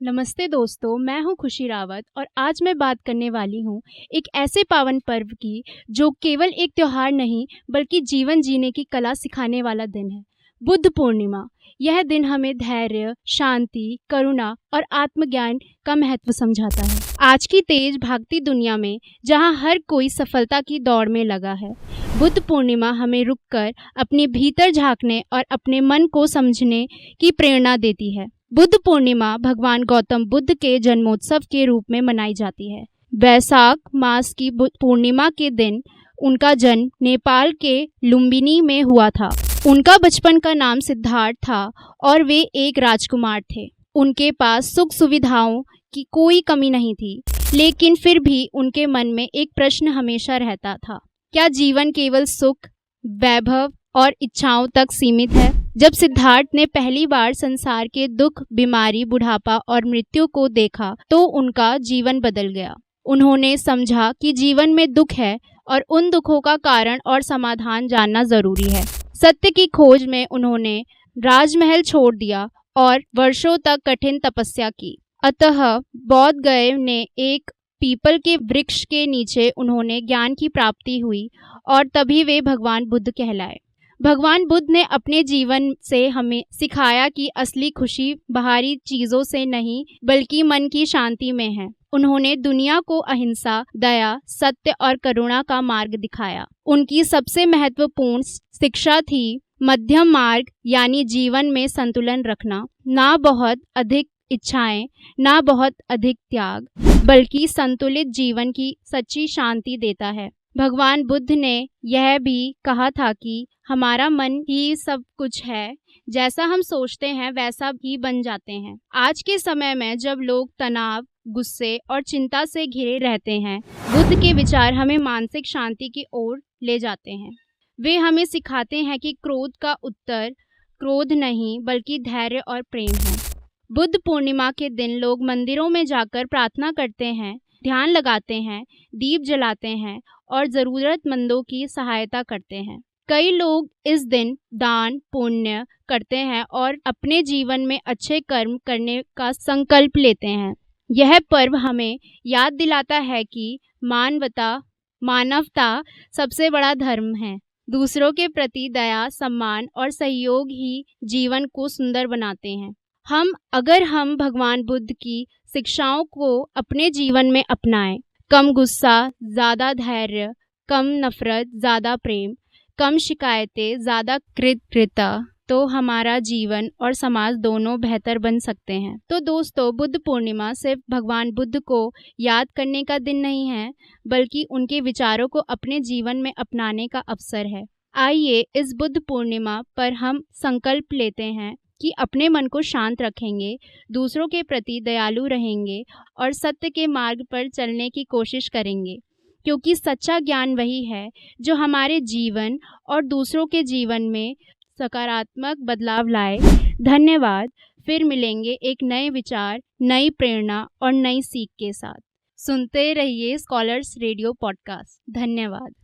नमस्ते दोस्तों, मैं हूं खुशी रावत और आज मैं बात करने वाली हूं एक ऐसे पावन पर्व की जो केवल एक त्योहार नहीं बल्कि जीवन जीने की कला सिखाने वाला दिन है। बुद्ध पूर्णिमा। यह दिन हमें धैर्य, शांति, करुणा और आत्मज्ञान का महत्व समझाता है। आज की तेज भागती दुनिया में जहां हर कोई सफलता की दौड़ में लगा है, बुद्ध पूर्णिमा हमें रुककर अपने भीतर झांकने और अपने मन को समझने की प्रेरणा देती है। बुद्ध पूर्णिमा भगवान गौतम बुद्ध के जन्मोत्सव के रूप में मनाई जाती है। वैशाख मास की पूर्णिमा के दिन उनका जन्म नेपाल के लुम्बिनी में हुआ था। उनका बचपन का नाम सिद्धार्थ था और वे एक राजकुमार थे। उनके पास सुख सुविधाओं की कोई कमी नहीं थी, लेकिन फिर भी उनके मन में एक प्रश्न हमेशा रहता था, क्या जीवन केवल सुख, वैभव और इच्छाओं तक सीमित है? जब सिद्धार्थ ने पहली बार संसार के दुख, बीमारी, बुढ़ापा और मृत्यु को देखा तो उनका जीवन बदल गया। उन्होंने समझा कि जीवन में दुख है और उन दुखों का कारण और समाधान जानना जरूरी है। सत्य की खोज में उन्होंने राजमहल छोड़ दिया और वर्षों तक कठिन तपस्या की। अतः बौद्ध गया ने एक पीपल के वृक्ष के नीचे उन्होंने ज्ञान की प्राप्ति हुई और तभी वे भगवान बुद्ध कहलाए। भगवान बुद्ध ने अपने जीवन से हमें सिखाया कि असली खुशी बाहरी चीजों से नहीं बल्कि मन की शांति में है। उन्होंने दुनिया को अहिंसा, दया, सत्य और करुणा का मार्ग दिखाया। उनकी सबसे महत्वपूर्ण शिक्षा थी मध्यम मार्ग, यानी जीवन में संतुलन रखना। ना बहुत अधिक इच्छाएं, ना बहुत अधिक त्याग, बल्कि संतुलित जीवन की सच्ची शांति देता है। भगवान बुद्ध ने यह भी कहा था कि हमारा मन ही सब कुछ है, जैसा हम सोचते हैं वैसा ही बन जाते हैं। आज के समय में जब लोग तनाव, गुस्से और चिंता से घिरे रहते हैं, बुद्ध के विचार हमें मानसिक शांति की ओर ले जाते हैं। वे हमें सिखाते हैं कि क्रोध का उत्तर क्रोध नहीं बल्कि धैर्य और प्रेम है। बुद्ध पूर्णिमा के दिन लोग मंदिरों में जाकर प्रार्थना करते हैं, ध्यान लगाते हैं, दीप जलाते हैं और ज़रूरतमंदों की सहायता करते हैं। कई लोग इस दिन दान पुण्य करते हैं और अपने जीवन में अच्छे कर्म करने का संकल्प लेते हैं। यह पर्व हमें याद दिलाता है कि मानवता सबसे बड़ा धर्म है। दूसरों के प्रति दया, सम्मान और सहयोग ही जीवन को सुंदर बनाते हैं। अगर हम भगवान बुद्ध की शिक्षाओं को अपने जीवन में अपनाएं, कम गुस्सा, ज़्यादा धैर्य, कम नफरत, ज़्यादा प्रेम, कम शिकायतें, ज़्यादा कृतज्ञता, तो हमारा जीवन और समाज दोनों बेहतर बन सकते हैं। तो दोस्तों, बुद्ध पूर्णिमा सिर्फ भगवान बुद्ध को याद करने का दिन नहीं है, बल्कि उनके विचारों को अपने जीवन में अपनाने का अवसर है। आइए इस बुद्ध पूर्णिमा पर हम संकल्प लेते हैं कि अपने मन को शांत रखेंगे, दूसरों के प्रति दयालु रहेंगे और सत्य के मार्ग पर चलने की कोशिश करेंगे, क्योंकि सच्चा ज्ञान वही है जो हमारे जीवन और दूसरों के जीवन में सकारात्मक बदलाव लाए। धन्यवाद। फिर मिलेंगे एक नए विचार, नई प्रेरणा और नई सीख के साथ। सुनते रहिए स्कॉलर्स रेडियो पॉडकास्ट। धन्यवाद।